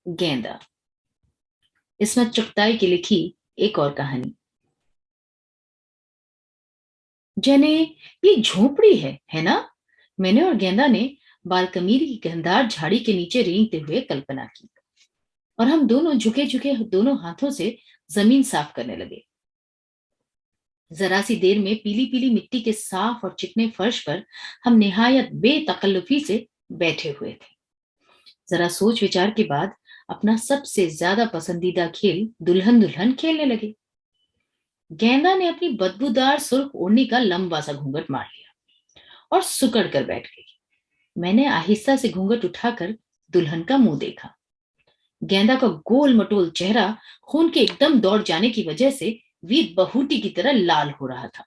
गेंदा। इस्मत चुगताई की लिखी एक और कहानी। जने, ये झोपड़ी है ना? मैंने और गेंदा ने बालकनी की घनदार झाड़ी के नीचे रेंगते हुए कल्पना की और हम दोनों झुके झुके दोनों हाथों से जमीन साफ करने लगे। जरा सी देर में पीली पीली मिट्टी के साफ और चिकने फर्श पर हम निहायत बेतकल्लुफी से बैठे हुए थे। जरा सोच विचार के बाद अपना सबसे ज्यादा पसंदीदा खेल दुल्हन दुल्हन खेलने लगे। गेंदा ने अपनी बदबूदार सुर्ख ओढ़नी का लंबा सा घूंघट मार लिया और सुकड़ कर बैठ गई। मैंने आहिस्ता से घूंघट उठाकर दुल्हन का मुंह देखा। गेंदा का गोल मटोल चेहरा खून के एकदम दौड़ जाने की वजह से वीर बहूटी की तरह लाल हो रहा था।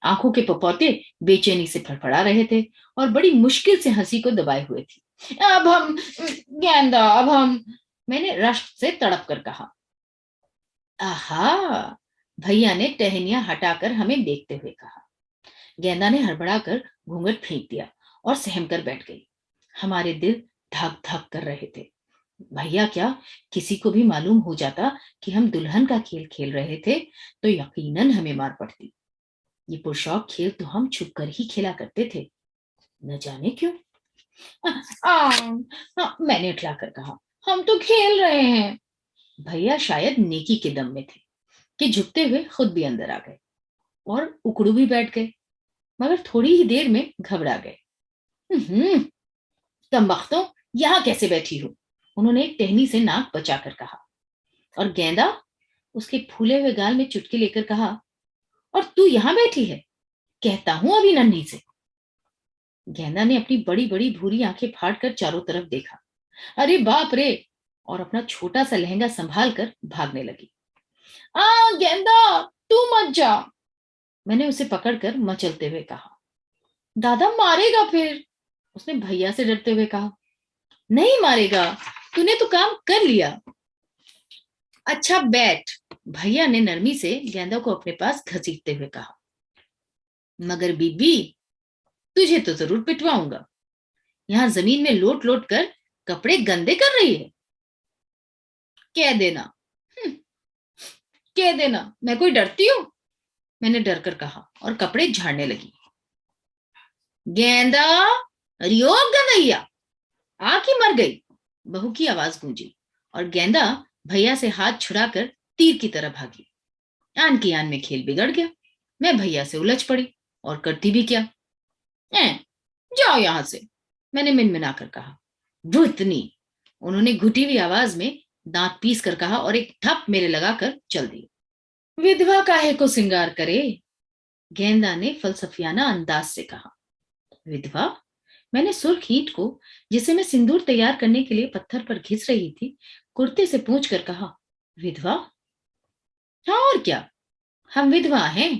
आंखों के पपौते बेचैनी से फड़फड़ा रहे थे और बड़ी मुश्किल से हंसी को दबाए हुए थी। अब हम गेंदा, अब हम, मैंने रश्क से तड़प कर कहा। आहा, भैया ने टहनियां हटाकर हमें देखते हुए कहा। गेंदा ने हड़बड़ाकर घूंघट फेंक दिया और सहम कर बैठ गई। हमारे दिल धक धक कर रहे थे। भैया क्या, किसी को भी मालूम हो जाता कि हम दुल्हन का खेल खेल रहे थे तो यकीनन हमें मार पड़ती। ये पुरशौक खेल तो हम छुप कर ही खेला करते थे, न जाने क्यों। मैंने उठलाकर कहा, हम तो खेल रहे हैं। भैया शायद नेकी के दम में थे कि झुकते हुए खुद भी अंदर आ गए और उकड़ू भी बैठ गए, मगर थोड़ी ही देर में घबरा गए। कमबख्तों, यहाँ कैसे बैठी हो? उन्होंने एक टहनी से नाक बचाकर कहा। और गेंदा, उसके फूले हुए गाल में चुटकी लेकर कहा, और तू यहाँ बैठी है? कहता हूं अभी नन्ही से। गेंदा ने अपनी बड़ी बड़ी भूरी आंखें फाड़ कर चारों तरफ देखा। अरे बाप रे! और अपना छोटा सा लहंगा संभाल कर भागने लगी। गेंदा, तू मत जा, मैंने उसे पकड़कर मचलते हुए कहा। दादा मारेगा फिर, उसने भैया से डरते हुए कहा। नहीं मारेगा, तूने तो काम कर लिया। अच्छा बैठ, भैया ने नरमी से गेंदा को अपने पास घसीटते हुए कहा। मगर बीबी, तुझे तो जरूर पिटवाऊंगा। यहाँ जमीन में लोट लोट कर कपड़े गंदे कर रही है। कह देना, कह देना मैं कोई डरती हूँ, मैंने डर कर कहा और कपड़े झाड़ने लगी। गेंदा, रियो गंदैया, आंख ही मर गई, बहू की आवाज गूंजी और गेंदा भैया से हाथ छुड़ाकर तीर की तरह भागी। आन की आन में खेल बिगड़ गया। मैं भैया से उलझ पड़ी और करती भी क्या। जाओ यहां से, मैंने मिनमिनाकर कहा। भूतनी, उन्होंने घुटी हुई आवाज में दांत पीस कर कहा और एक थप मेरे लगाकर चल दी। विधवा काहे को सिंगार करे, गेंदा ने फलसफियाना अंदाज से कहा। विधवा, मैंने सुर्ख ईंट को, जिसे मैं सिंदूर तैयार करने के लिए पत्थर पर घिस रही थी, कुर्ते से पूंछ कर कहा। विधवा? हाँ और क्या, हम विधवा हैं।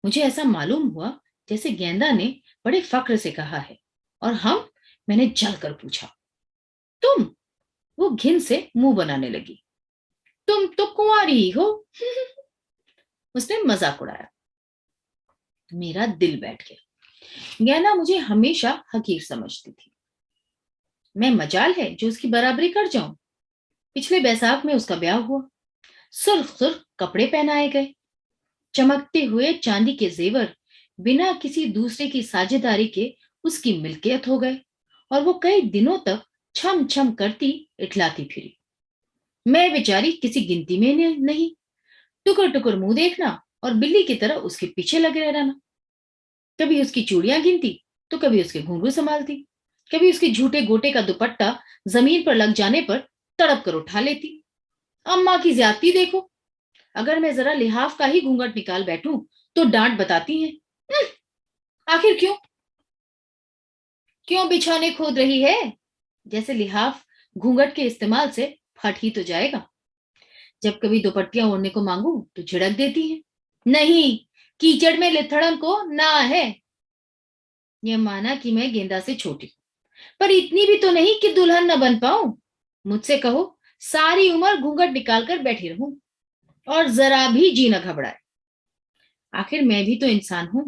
मुझे ऐसा मालूम हुआ जैसे गेंदा ने बड़े फक्र से कहा है। और हम, मैंने जलकर पूछा। तुम? वो घिन से मुंह बनाने लगी। तुम तो कुंवारी ही हो। उसने मजाक उड़ाया। मेरा दिल बैठ गया। गेंदा मुझे हमेशा हकीर समझती थी। मैं मजाल है जो उसकी बराबरी कर जाऊं। पिछले बैसाख में उसका ब्याह हुआ। सुर्ख सुर्ख कपड़े पहनाए गए, चमकते हुए चांदी के जेवर बिना किसी दूसरे की साझेदारी के उसकी मिल्कियत हो गए और वो कई दिनों तक छम छम करती इठलाती फिरी। मैं बेचारी किसी गिनती में नहीं, टुकुर टुकुर मुंह देखना और बिल्ली की तरह उसके पीछे लगे रहना। कभी उसकी चूड़ियां गिनती तो कभी उसके घुंघरू संभालती, कभी उसके झूठे गोटे का दुपट्टा जमीन पर लग जाने पर तड़प कर उठा लेती। अम्मा की ज्यादती देखो, अगर मैं जरा लिहाफ का ही घूंघट निकाल बैठूं तो डांट बताती हैं। आखिर क्यों, क्यों बिछौने खोद रही है? जैसे लिहाफ घूंघट के इस्तेमाल से फट ही तो जाएगा। जब कभी दुपट्टियां ओढ़ने को मांगू तो झिड़क देती है। नहीं, कीचड़ में लिथड़न को ना है। यह माना कि मैं गेंदा से छोटी, पर इतनी भी तो नहीं कि दुल्हन न बन पाऊं। मुझसे कहो, सारी उम्र घूंघट निकाल कर बैठी रहूं और जरा भी जी न घबराए। आखिर मैं भी तो इंसान हूं।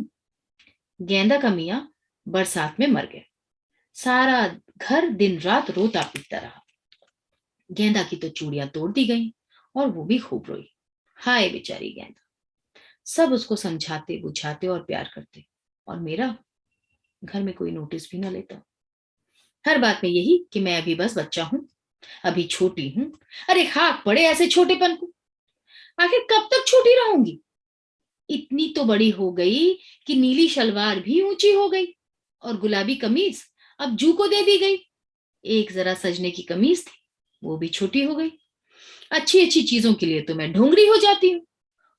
गेंदा का मियां बरसात में मर गया। सारा घर दिन रात रोता पीटता रहा। गेंदा की तो चूड़ियां तोड़ दी गई और वो भी खूब रोई। हाय बेचारी गेंदा। सब उसको समझाते बुझाते और प्यार करते, और मेरा घर में कोई नोटिस भी ना लेता। हर बात में यही कि मैं अभी बस बच्चा हूं, अभी छोटी हूं। अरे खाक पड़े ऐसे छोटेपन को, आखिर कब तक छोटी रहूंगी। इतनी तो बड़ी हो गई कि नीली शलवार भी ऊंची हो गई, और गुलाबी कमीज अब जू को दे दी गई। एक जरा सजने की कमीज थी, वो भी छोटी हो गई। अच्छी अच्छी चीजों के लिए तो मैं ढोंगरी हो जाती हूँ,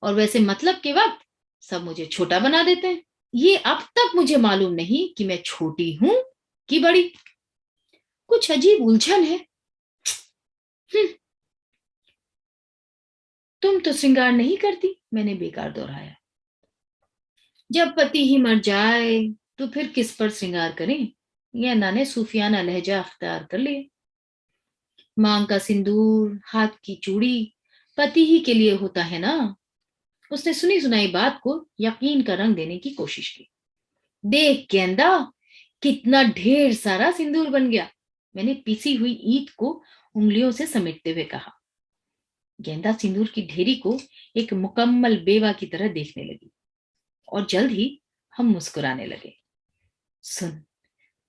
और वैसे मतलब के वक्त सब मुझे छोटा बना देते हैं। ये अब तक मुझे मालूम नहीं कि मैं छोटी हूं कि बड़ी। कुछ अजीब उलझन है। हम्म, तुम तो श्रृंगार नहीं करती, मैंने बेकार दोहराया। जब पति ही मर जाए तो फिर किस पर श्रृंगार करें। गेंदा ने सूफियाना लहजा अख्तियार कर लिया। मांग का सिंदूर, हाथ की चूड़ी पति ही के लिए होता है ना। उसने सुनी सुनाई बात को यकीन का रंग देने की कोशिश की। देख गेंदा, कितना ढेर सारा सिंदूर बन गया, मैंने पिसी हुई ईंट को उंगलियों से समेटते हुए कहा। गेंदा सिंदूर की ढेरी को एक मुकम्मल बेवा की तरह देखने लगी, और जल्द ही हम मुस्कुराने लगे। सुन,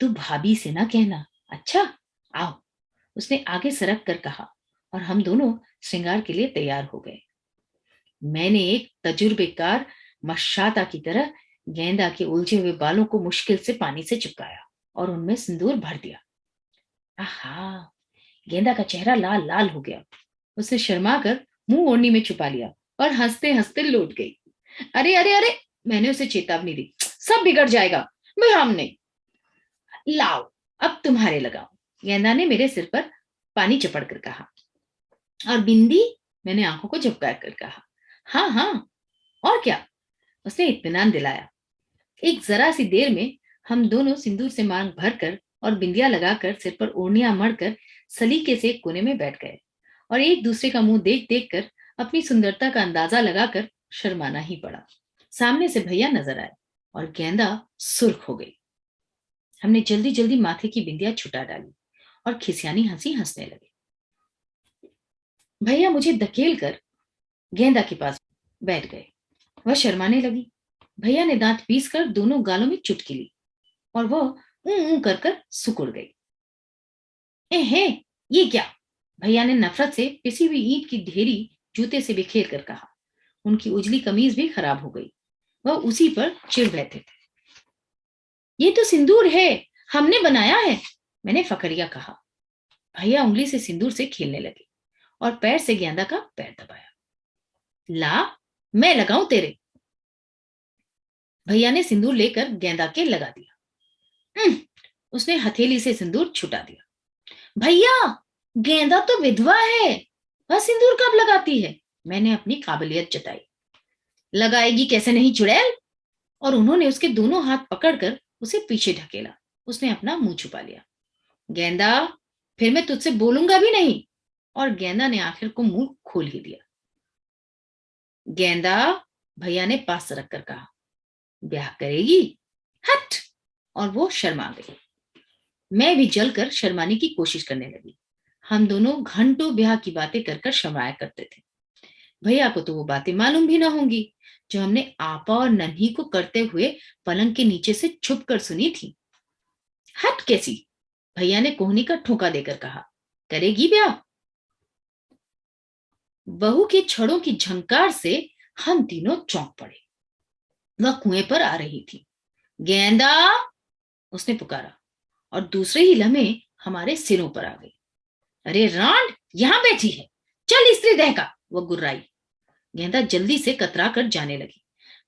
तू भाभी से ना कहना, अच्छा? आओ, उसने आगे सरक कर कहा, और हम दोनों श्रृंगार के लिए तैयार हो गए। मैंने एक तजुर्बेकार मशाता की तरह गेंदा के उलझे हुए बालों को मुश्किल से पानी से चिपकाया और उनमें सिंदूर भर दिया। आहा, गेंदा का चेहरा लाल लाल हो गया। उसने शर्मा कर मुंह ओढ़नी में छुपा लिया और हंसते हंसते लौट गई। अरे अरे अरे, मैंने उसे चेतावनी दी, सब बिगड़ जाएगा। मैं हमने लाओ, अब तुम्हारे लगाओ, गेंदा ने मेरे सिर पर पानी चपड़ कर कहा। और बिंदी, मैंने आंखों को झपका कर कहा। हाँ हाँ, और क्या, उसने इत्मीनान दिलाया। एक जरा सी देर में हम दोनों सिंदूर से मांग भरकर और बिंदिया लगाकर सिर पर ओढ़नियां मढ़कर सलीके से एक कोने में बैठ गए, और एक दूसरे का मुंह देख देख कर अपनी सुंदरता का अंदाजा लगाकर शर्माना ही पड़ा। सामने से भैया नजर आए और गेंदा सुर्ख हो गई। हमने जल्दी जल्दी माथे की बिंदिया छुटा डाली और खिसियानी हंसी हंसने लगे। भैया मुझे धकेल कर गेंदा के पास बैठ गए। वह शर्माने लगी। भैया ने दांत पीस कर दोनों गालों में चुटकी ली, और वह ऊ कर कर सुकुड़ गई। एहे, ये क्या? भैया ने नफरत से पिसी हुई ईंट की ढेरी जूते से बिखेर कर कहा। उनकी उजली कमीज भी खराब हो गई। वह उसी पर चिढ़ बैठे थे। ये तो सिंदूर है, हमने बनाया है, मैंने फकड़िया कहा। भैया उंगली से सिंदूर से खेलने लगे और पैर से गेंदा का पैर दबाया। ला, मैं लगाऊं तेरे। भैया ने सिंदूर लेकर गेंदा के लगा दिया। उसने हथेली से सिंदूर छुटा दिया। भैया, गेंदा तो विधवा है, वह सिंदूर कब लगाती है? मैंने अपनी काबिलियत जताई। लगाएगी कैसे नहीं चुड़ैल। और उन्होंने उसके दोनों हाथ पकड़कर उसे पीछे ढकेला। उसने अपना मुंह छुपा लिया। गेंदा, फिर मैं तुझसे बोलूंगा भी नहीं। और गेंदा ने आखिर को मुंह खोल ही दिया। गेंदा, भैया ने पास रख कर कहा, ब्याह करेगी? हट। और वो शर्मा गई। मैं भी जलकर शर्माने की कोशिश करने लगी। हम दोनों घंटों ब्याह की बातें कर कर शर्माया करते थे। भैया को तो वो बातें मालूम भी ना होंगी जो हमने आपा और नन्ही को करते हुए पलंग के नीचे से छुप कर सुनी थी। हट कैसी, भैया ने कोहनी का ठोका देकर कहा, करेगी ब्याह? बहू के छड़ों की झंकार से हम तीनों चौंक पड़े। वह कुएं पर आ रही थी। गेंदा, उसने पुकारा, और दूसरे ही लम्हे हमारे सिरों पर आ गई। अरे रांड, यहां बैठी है, चल स्त्री देह का, वह गुर्राई। गेंदा जल्दी से कतरा कर जाने लगी,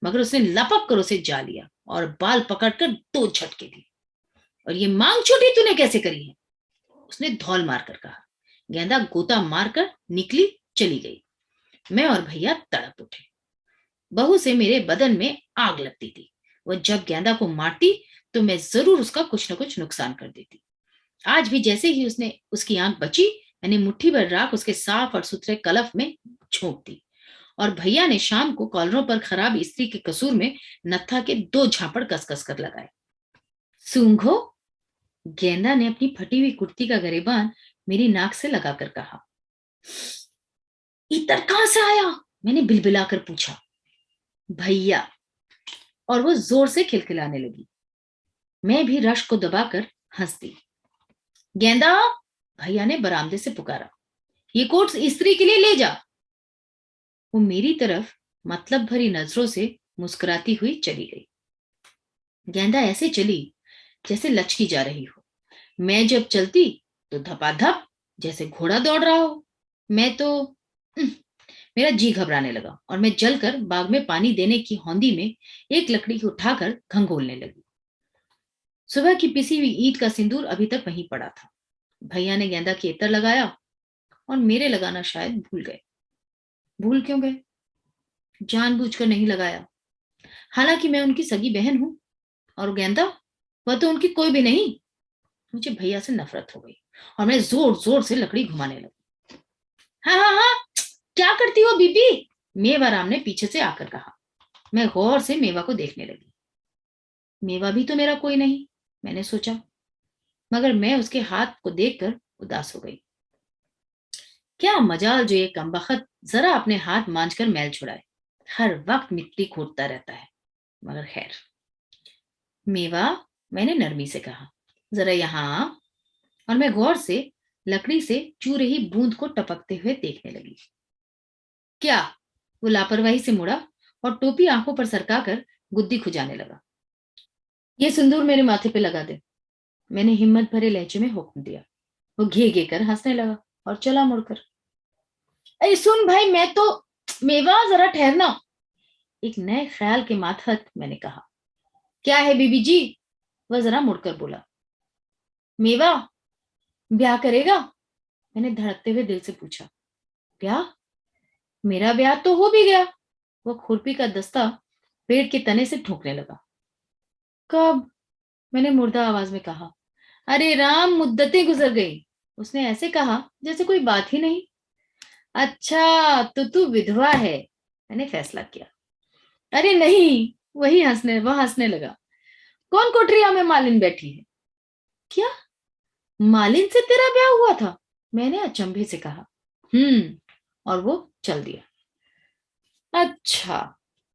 मगर उसने लपक कर उसे जा लिया और बाल पकड़कर दो झटके दिए। और ये मांग छोटी तूने कैसे करी है? उसने धौल मारकर कहा। गेंदा गोता मारकर निकली चली गई। मैं और भैया तड़प उठे। बहू से मेरे बदन में आग लगती थी। वह जब गेंदा को मारती तो मैं जरूर उसका कुछ न कुछ नुकसान कर देती। आज भी जैसे ही उसने उसकी आंख बची, मैंने मुट्ठी भर राख उसके साफ और सुथरे कलफ में झोंक दी, और भैया ने शाम को कॉलरों पर खराब इस्त्री के कसूर में नत्था के दो झापड़ कस कर लगाए। सूंघो, गेंदा ने अपनी फटी हुई कुर्ती का गरेबान मेरी नाक से लगाकर कहा। इतर कहां से आया? मैंने बिलबिलाकर पूछा। भैया। और वो जोर से खिलखिलाने लगी। मैं भी रश को दबाकर हंस दी। गेंदा, भैया ने बरामदे से पुकारा, ये कोट इस्त्री के लिए ले जा। वो मेरी तरफ मतलब भरी नजरों से मुस्कुराती हुई चली गई। गेंदा ऐसे चली जैसे लचकी जा रही हो। मैं जब चलती तो धपाधप जैसे घोड़ा दौड़ रहा हो। मैं तो मेरा जी घबराने लगा और मैं जलकर बाग में पानी देने की हौंदी में एक लकड़ी उठाकर घंघोलने लगी। सुबह की पिसी हुई ईंट का सिंदूर अभी तक वहीं पड़ा था। भैया ने गेंदा की इत्र लगाया और मेरे लगाना शायद भूल गए। भूल क्यों गए? जानबूझकर नहीं लगाया। हालांकि मैं उनकी सगी बहन हूं और गेंदा, वह तो उनकी कोई भी नहीं। मुझे भैया से नफरत हो गई और मैं जोर जोर से लकड़ी घुमाने लगी। हाँ हाँ हाँ, क्या करती हो बीबी? मेवाराम ने पीछे से आकर कहा। मैं गौर से मेवा को देखने लगी। मेवा भी तो मेरा कोई नहीं, मैंने सोचा, मगर मैं उसके हाथ को देखकर उदास हो गई। क्या मजाल जो ये कमबख्त जरा अपने हाथ मांझकर मैल छुड़ाए। हर वक्त मिट्टी खोदता रहता है। मगर खैर। मेवा, मैंने नरमी से कहा, जरा यहां आ। और मैं गौर से लकड़ी से चू रही बूंद को टपकते हुए देखने लगी। क्या? वो लापरवाही से मुड़ा और टोपी आंखों पर सरकाकर गुद्दी खुजाने लगा। ये सिंदूर मेरे माथे पे लगा दे, मैंने हिम्मत भरे लहजे में हुक्म दिया। वो घे घे कर हंसने लगा और चला मुड़कर। अरे सुन भाई, मैं तो मेवा जरा ठहरना। एक नए ख्याल के मातहत मैंने कहा। क्या है बीबी जी? वह जरा मुड़कर बोला। मेवा, ब्याह करेगा? मैंने धड़कते हुए दिल से पूछा। ब्याह? मेरा ब्याह तो हो भी गया। वह खुरपी का दस्ता पेड़ के तने से ठोकने लगा। कब? मैंने मुर्दा आवाज में कहा। अरे राम, मुद्दतें गुजर गई। उसने ऐसे कहा जैसे कोई बात ही नहीं। अच्छा, तो तू विधवा है, मैंने फैसला किया। अरे नहीं, वह हंसने लगा। कौन कोठरिया में मालिन बैठी है? क्या? मालिन से तेरा ब्याह हुआ था? मैंने अचंभे से कहा। और वो चल दिया। अच्छा,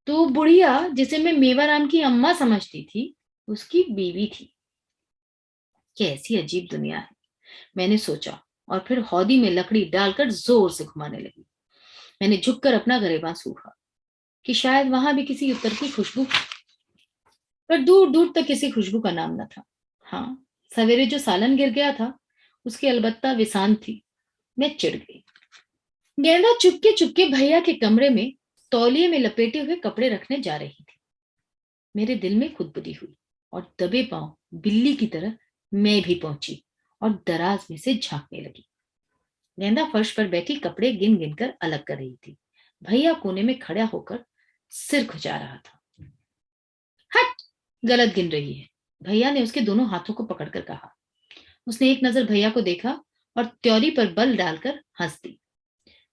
तो बुढ़िया जिसे मैं मेवाराम की अम्मा समझती थी, उसकी बीवी थी। कैसी अजीब दुनिया है, मैंने सोचा और फिर हौदी में लकड़ी डालकर जोर से घुमाने लगी। मैंने झुककर अपना गरेबां सूखा कि शायद वहां भी किसी उत्तर की खुशबू, पर दूर दूर तक किसी खुशबू का नाम न था। हाँ, सवेरे जो सालन गिर गया था उसकी अलबत्ता विसान थी। मैं चिढ़ गई। गेंदा चुपके चुपके भैया के कमरे में तौलिए में लपेटे हुए कपड़े रखने जा रही थी। मेरे दिल में खुदबुदी हुई और दबे पांव बिल्ली की तरह मैं भी पहुंची और दराज में से झांकने लगी। गेंदा फर्श पर बैठी कपड़े गिन गिन कर अलग कर रही थी। भैया कोने में खड़ा होकर सिर खुजा रहा था। हट, गलत गिन रही है, भैया ने उसके दोनों हाथों को पकड़कर कहा। उसने एक नजर भैया को देखा और त्योरी पर बल डालकर हंस दी।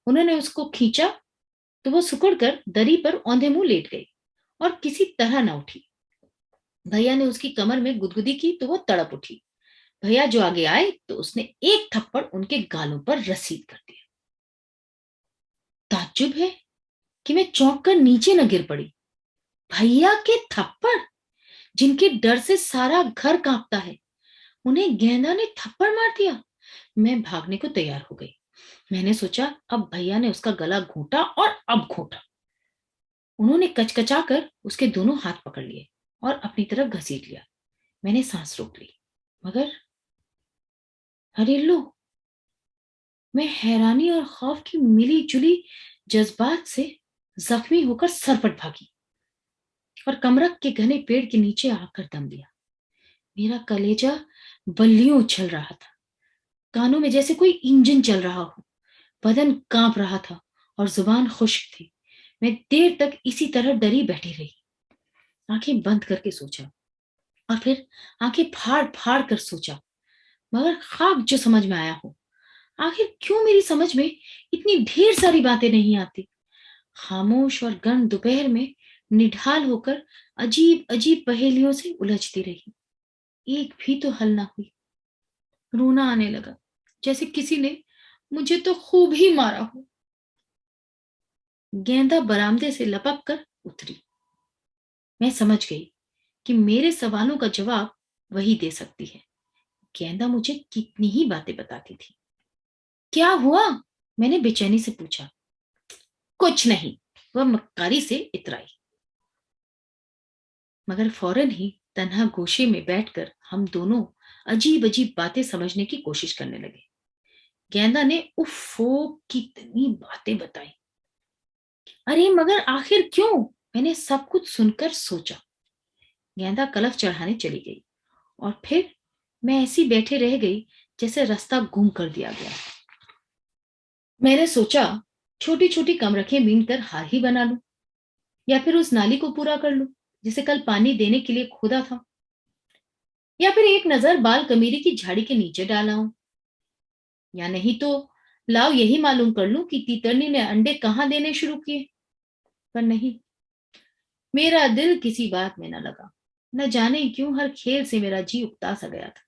उन्होंने उसको खींचा तो वो सिकुड़कर दरी पर औंधे मुंह लेट गई और किसी तरह न उठी। भैया ने उसकी कमर में गुदगुदी की तो वो तड़प उठी। भैया जो आगे आए तो उसने एक थप्पड़ उनके गालों पर रसीद कर दिया। ताज्जुब है कि मैं चौंक कर नीचे न गिर पड़ी। भैया के थप्पड़, जिनके डर से सारा घर कांपता है, उन्हें गेंदा ने थप्पड़ मार दिया। मैं भागने को तैयार हो गई। मैंने सोचा अब भैया ने उसका गला घोंटा और अब घोंटा। उन्होंने कचकचा कर उसके दोनों हाथ पकड़ लिए और अपनी तरफ घसीट लिया। मैंने सांस रोक ली, मगर अरे लो, मैं हैरानी और खौफ की मिली जुली जज्बात से जख्मी होकर सरपट भागी और कमरक के घने पेड़ के नीचे आकर दम लिया। मेरा कलेजा बल्लियों उछल रहा था। कानों में जैसे कोई इंजन चल रहा हो। बदन कांप रहा था और जुबान खुश्क थी। मैं देर तक इसी तरह डरी बैठी रही, आंखें बंद करके सोचा और फिर आंखें फाड़ फाड़ कर सोचा, मगर खाक जो समझ में आया हो। आखिर क्यों मेरी समझ में इतनी ढेर सारी बातें नहीं आती। खामोश और गर्म दोपहर में निढाल होकर अजीब अजीब पहेलियों से उलझती रही, एक भी तो हल ना हुई। रोना आने लगा। जैसे किसी ने मुझे तो खूब ही मारा हो। गेंदा बरामदे से लपक कर उतरी। मैं समझ गई कि मेरे सवालों का जवाब वही दे सकती है। गेंदा मुझे कितनी ही बातें बताती थी। क्या हुआ? मैंने बेचैनी से पूछा। कुछ नहीं, वह मक्कारी से इतराई। मगर फौरन ही तन्हा गोशे में बैठकर हम दोनों अजीब अजीब बातें समझने की कोशिश करने लगे। गेंदा ने उफ़्फ़ो कितनी बातें बताई। अरे मगर आखिर क्यों? मैंने सब कुछ सुनकर सोचा। गेंदा कलफ चढ़ाने चली गई और फिर मैं ऐसी बैठे रह गई जैसे रास्ता गुम कर दिया गया। मैंने सोचा छोटी छोटी कमरखें बीनकर हार ही बना लूं, या फिर उस नाली को पूरा कर लूं जिसे कल पानी देने के लिए खोदा था, या फिर एक नजर बाल कमीरी की झाड़ी के नीचे डाला हूं, या नहीं तो लाओ यही मालूम कर लूं कि तीतरनी ने अंडे कहाँ देने शुरू किए। पर नहीं, मेरा दिल किसी बात में न लगा। न जाने क्यों हर खेल से मेरा जी उकता सा गया था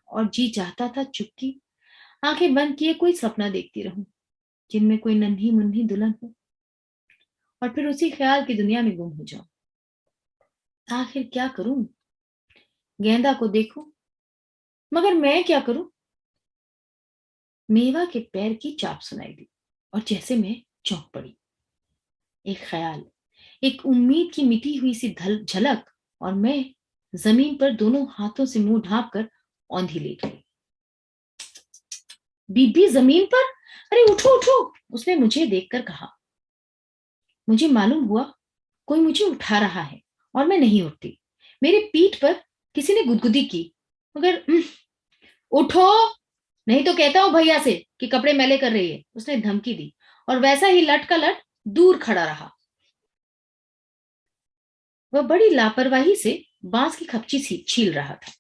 और जी चाहता था चुपकी आंखें बंद किए कोई सपना देखती रहूं जिनमें कोई नन्ही मुन्नी दुल्हन हो और फिर उसी ख्याल की दुनिया में गुम हो जाऊं। आखिर क्या करूं? गेंदा को देखूं, मगर मैं क्या करूं? मेवा के पैर की चाप सुनाई दी और जैसे मैं चौंक पड़ी। एक ख्याल, एक उम्मीद की मिटी हुई सी झलक, और मैं जमीन पर दोनों हाथों से मुंह ढांप कर औंधी लेट गई। बीबी जमीन पर? अरे उठो उठो, उसने मुझे देखकर कहा। मुझे मालूम हुआ कोई मुझे उठा रहा है और मैं नहीं उठती। मेरी पीठ पर किसी ने गुदगुदी की, मगर उठो, नहीं तो कहता हूं भैया से कि कपड़े मैले कर रही है, उसने धमकी दी और वैसा ही लट का लट दूर खड़ा रहा। वह बड़ी लापरवाही से बांस की खपची छील रहा था,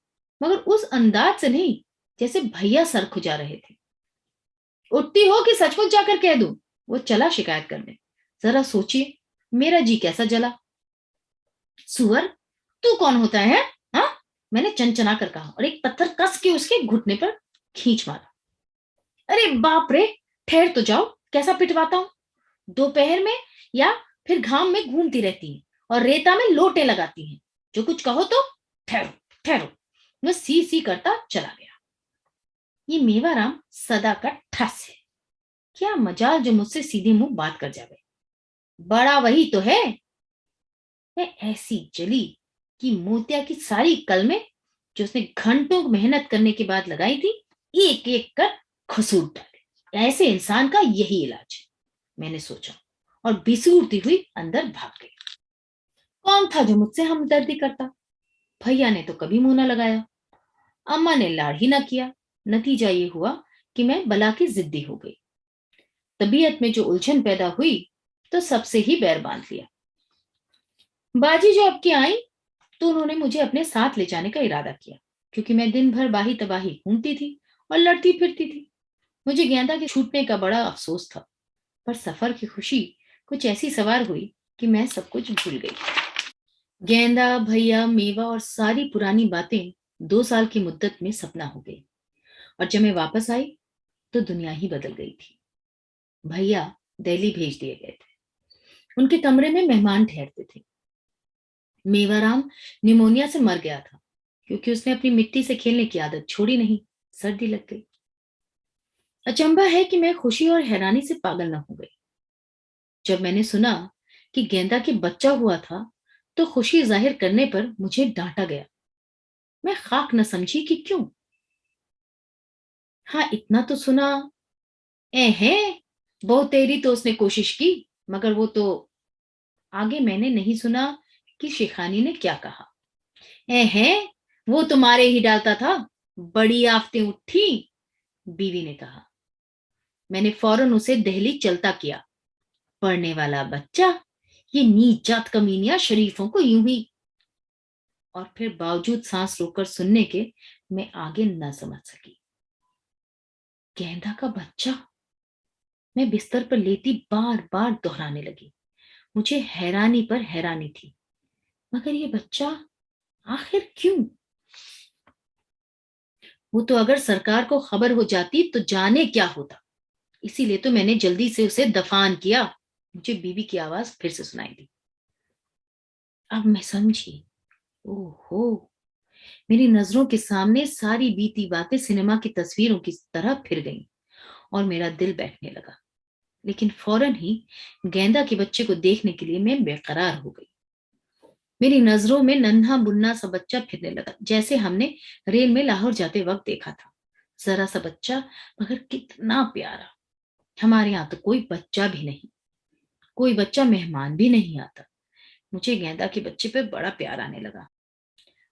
मगर उस अंदाज से नहीं जैसे भैया सर खुजा रहे थे। उठती हो कि सचमुच जाकर कह दूं? वो चला शिकायत करने। जरा सोचिए मेरा जी कैसा जला। सुअर, तू कौन होता है? हाँ, मैंने चनचना कर कहा और एक पत्थर कस के उसके घुटने पर खींच मारा। अरे बाप रे, ठहर तो जाओ, कैसा पिटवाता हूं। दोपहर में या फिर घाम में घूमती रहती है और रेता में लोटे लगाती है। जो कुछ कहो तो ठहरो ठहरो। मैं सी सी करता चला गया। ये मेवाराम सदा का ठस है। क्या मजाल जो मुझसे सीधे मुंह बात कर जावे। बड़ा वही तो है। मैं ऐसी जली कि मोतिया की सारी कलमें जो उसने घंटों मेहनत करने के बाद लगाई थी, एक एक कर खसूट डाले। ऐसे इंसान का यही इलाज है, मैंने सोचा और बिसूरती हुई अंदर भाग गई। कौन था जो मुझसे हमदर्दी करता? भैया ने तो कभी मुंह न लगाया, अम्मा ने लाड़ ही न किया। नतीजा ये हुआ कि मैं बला की जिद्दी हो गई। तबीयत में जो उलझन पैदा हुई तो सबसे ही बैर बांध लिया। बाजी जो अब की आई तो उन्होंने मुझे अपने साथ ले जाने का इरादा किया, क्योंकि मैं दिन भर बाही तबाही घूमती थी और लड़ती फिरती थी। मुझे गेंदा के छूटने का बड़ा अफसोस था, पर सफर की खुशी कुछ ऐसी सवार हुई कि मैं सब कुछ भूल गई। गेंदा, भैया, मेवा और सारी पुरानी बातें 2 साल की मुद्दत में सपना हो गई। और जब मैं वापस आई तो दुनिया ही बदल गई थी। भैया दिल्ली भेज दिए गए थे। उनके कमरे में मेहमान ठहरते थे। मेवाराम निमोनिया से मर गया था, क्योंकि उसने अपनी मिट्टी से खेलने की आदत छोड़ी नहीं। सर्दी लग गई। अचंभा है कि मैं खुशी और हैरानी से पागल न हो गई। जब मैंने सुना कि गेंदा के बच्चा हुआ था तो खुशी जाहिर करने पर मुझे डांटा गया। मैं खाक न समझी कि क्यों। हाँ, इतना तो सुना, ए है बहुत तेरी तो उसने कोशिश की, मगर वो तो। आगे मैंने नहीं सुना कि शेखानी ने क्या कहा। ए है वो तुम्हारे ही डालता था, बड़ी आफतें उठी, बीवी ने कहा। मैंने फौरन उसे दहली चलता किया। पढ़ने वाला बच्चा, ये नीच जात कमीनियां शरीफों को यूं ही। और फिर बावजूद सांस रोककर सुनने के मैं आगे न समझ सकी। गेंदा का बच्चा? मैं बिस्तर पर लेटी बार बार दोहराने लगी। मुझे हैरानी पर हैरानी थी, मगर ये बच्चा आखिर क्यों? वो तो अगर सरकार को खबर हो जाती तो जाने क्या होता। इसीलिए तो मैंने जल्दी से उसे दफान किया। मुझे बीबी की आवाज फिर से सुनाई दी। अब मैं समझी। ओहो, मेरी नजरों के सामने सारी बीती बातें सिनेमा की तस्वीरों की तरह फिर गईं और मेरा दिल बैठने लगा। लेकिन फौरन ही गेंदा के बच्चे को देखने के लिए मैं बेकरार हो गई। मेरी नजरों में नन्हा मुन्ना सा बच्चा फिरने लगा, जैसे हमने रेल में लाहौर जाते वक्त देखा था। जरा सा बच्चा, मगर कितना प्यारा। हमारे यहाँ तो कोई बच्चा भी नहीं, कोई बच्चा मेहमान भी नहीं आता। मुझे गेंदा के बच्चे पे बड़ा प्यार आने लगा।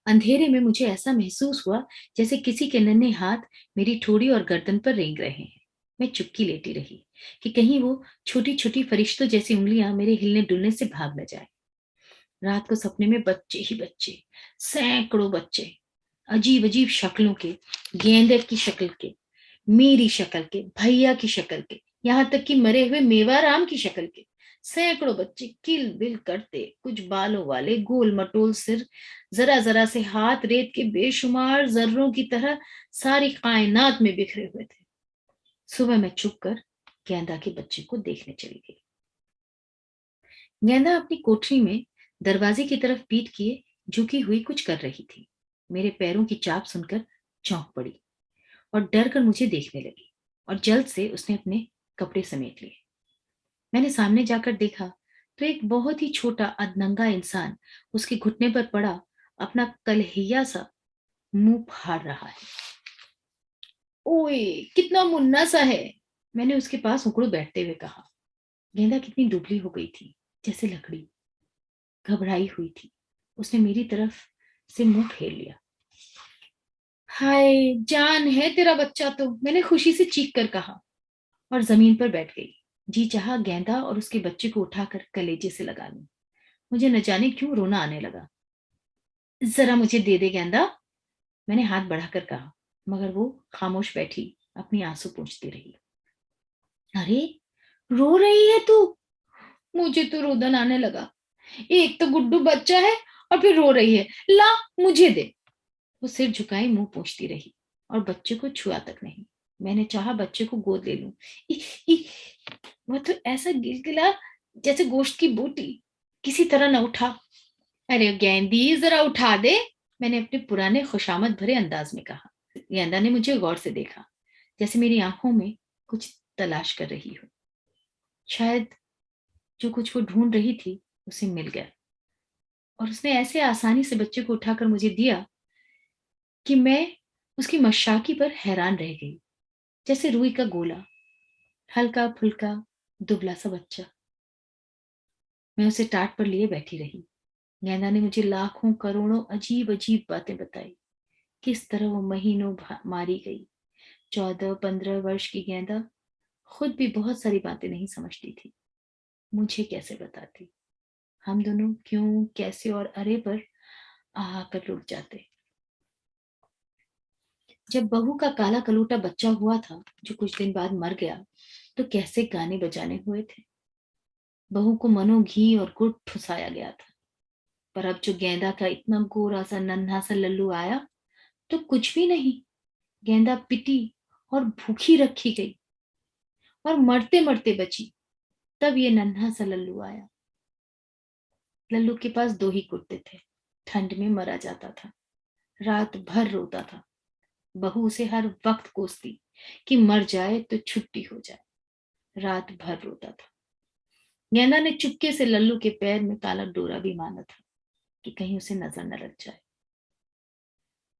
अंधेरे में मुझे ऐसा महसूस हुआ जैसे किसी के नन्हे हाथ मेरी ठोड़ी और गर्दन पर रेंग रहे हैं। मैं चुपकी लेटी रही कि कहीं वो छोटी छोटी फरिश्तों जैसी उंगलियां मेरे हिलने डुलने से भाग न जाए। रात को सपने में बच्चे ही बच्चे, सैकड़ों बच्चे, अजीब अजीब शक्लों के, गेंदे की शक्ल के, मेरी शक्ल के, भैया की शक्ल के, यहाँ तक कि मरे हुए मेवाराम की शक्ल के सैकड़ों बच्चे किल बिल करते, कुछ बालों वाले, गोल मटोल सिर, जरा जरा से हाथ, रेत के बेशुमार जर्रों की तरह सारी कायनात में बिखरे हुए थे। सुबह मैं चुप कर गेंदा के बच्चे को देखने चली गई। गेंदा अपनी कोठरी में दरवाजे की तरफ पीठ किए झुकी हुई कुछ कर रही थी। मेरे पैरों की चाप सुनकर चौंक पड़ी और डर कर मुझे देखने लगी, और जल्द से उसने अपने कपड़े समेट लिए। मैंने सामने जाकर देखा तो एक बहुत ही छोटा अधनंगा इंसान उसके घुटने पर पड़ा अपना कलहिया सा मुंह फाड़ रहा है। ओए, कितना मुन्ना सा है, मैंने उसके पास उकड़ू बैठते हुए कहा। गेंदा कितनी दुबली हो गई थी, जैसे लकड़ी, घबराई हुई थी। उसने मेरी तरफ से मुंह फेर लिया। हाय, जान है तेरा बच्चा तो, मैंने खुशी से चीख कर कहा और जमीन पर बैठ गई। जी चाहा गेंदा और उसके बच्चे को उठाकर कलेजे से लगा लूं। मुझे न जाने क्यों रोना आने लगा। जरा मुझे दे दे गेंदा, मैंने हाथ बढ़ाकर कहा, मगर वो खामोश बैठी अपनी आंसू पोंछती रही। अरे, रो रही है तू? मुझे तो रोदन आने लगा। एक तो गुड्डू बच्चा है और फिर रो रही है। ला, मुझे दे। वो सिर झुकाई मुंह पोंछती रही और बच्चे को छुआ तक नहीं। मैंने चाहा बच्चे को गोद ले लूं। इ, इ, वह तो ऐसा गिलगिला जैसे गोश्त की बोटी। किसी तरह न उठा। अरे गेंदी, जरा उठा दे, मैंने अपने पुराने खुशामद भरे अंदाज में कहा। गेंदा ने मुझे गौर से देखा, जैसे मेरी आंखों में कुछ तलाश कर रही हो। शायद जो कुछ वो ढूंढ रही थी उसे मिल गया, और उसने ऐसे आसानी से बच्चे को उठाकर मुझे दिया कि मैं उसकी मशाकी पर हैरान रह गई। जैसे रुई का गोला, हल्का फुल्का, दुबला सा बच्चा। मैं उसे टाट पर लिए बैठी रही। गेंदा ने मुझे लाखों करोड़ों अजीब अजीब बातें बताई। किस तरह वो महीनों मारी गई। 14-15 वर्ष की गेंदा खुद भी बहुत सारी बातें नहीं समझती थी। मुझे कैसे बताती? हम दोनों क्यों, कैसे और अरे पर आकर रुक जाते। जब बहू का काला कलूटा बच्चा हुआ था, जो कुछ दिन बाद मर गया, तो कैसे गाने बजाने हुए थे। बहू को मनो घी और गुड़ ठुसाया गया था। पर अब जो गेंदा का इतना गोरा सा नन्हा सा लल्लू आया तो कुछ भी नहीं। गेंदा पिटी और भूखी रखी गई और मरते मरते बची। तब ये नन्हा सा लल्लू आया। लल्लू के पास 2 ही कुत्ते थे। ठंड में मरा जाता था, रात भर रोता था। बहू उसे हर वक्त कोसती कि मर जाए तो छुट्टी हो जाए। रात भर रोता था। गेंदा ने चुपके से लल्लू के पैर में काला डोरा भी बांधा था कि कहीं उसे नजर न लग जाए।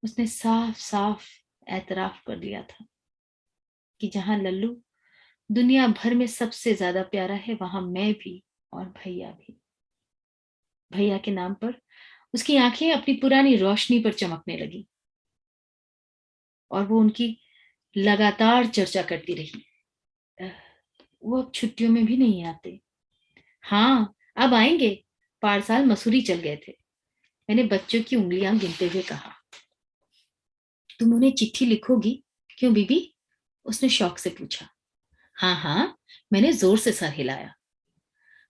उसने साफ साफ एतराफ कर लिया था कि जहां लल्लू दुनिया भर में सबसे ज्यादा प्यारा है, वहां मैं भी और भैया भी। भैया के नाम पर उसकी आंखें अपनी पुरानी रोशनी पर चमकने लगी और वो उनकी लगातार चर्चा करती रही। अह, वो अब छुट्टियों में भी नहीं आते। हाँ, अब आएंगे। पारसाल मसूरी चल गए थे, मैंने बच्चों की उंगलियां गिनते हुए कहा। तुम उन्हें चिट्ठी लिखोगी? क्यों बीबी? उसने शौक से पूछा। हाँ हाँ, मैंने जोर से सर हिलाया।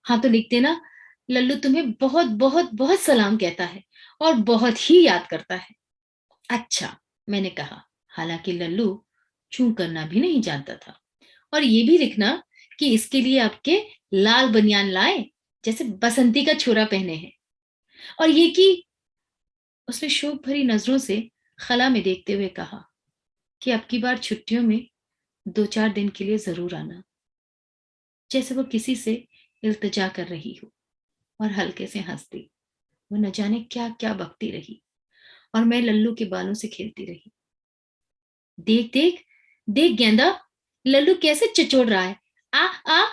हाँ तो लिख देना, लल्लू तुम्हें बहुत बहुत बहुत सलाम कहता है और बहुत ही याद करता है। अच्छा, मैंने कहा हालांकि लल्लू चूं करना भी नहीं जानता था, और ये भी लिखना कि इसके लिए आपके लाल बनियान लाए जैसे बसंती का छोरा पहने हैं, और ये कि उसने शोक भरी नजरों से खला में देखते हुए कहा कि अब की बार छुट्टियों में 2-4 दिन के लिए जरूर आना, जैसे वो किसी से इल्तिजा कर रही हो। और हल्के से हंस दी। वो न जाने क्या क्या बकती रही, और मैं लल्लू के बालों से खेलती रही। देख देख देख गेंदा, लल्लू कैसे चिचोड़ रहा है, आ आ।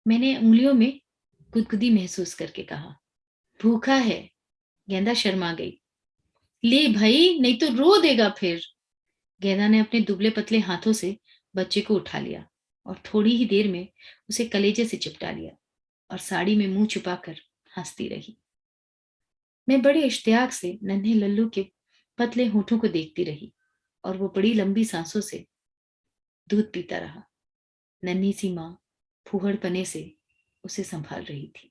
मैंने उंगलियों में गुदगुदी महसूस करके कहा। भूखा है। गेंदा शर्मा गई। ले भाई, नहीं तो रो देगा फिर। गेंदा ने अपने दुबले पतले हाथों से बच्चे को उठा लिया और थोड़ी ही देर में उसे कलेजे से चिपटा लिया और साड़ी में मुंह छुपाकर हंसती रही। मैं बड़े इश्तियाक से नन्हे लल्लू के पतले होठों को देखती रही, और वो बड़ी लंबी सांसों से दूध पीता रहा। नन्ही सी माँ फूहड़पने से उसे संभाल रही थी।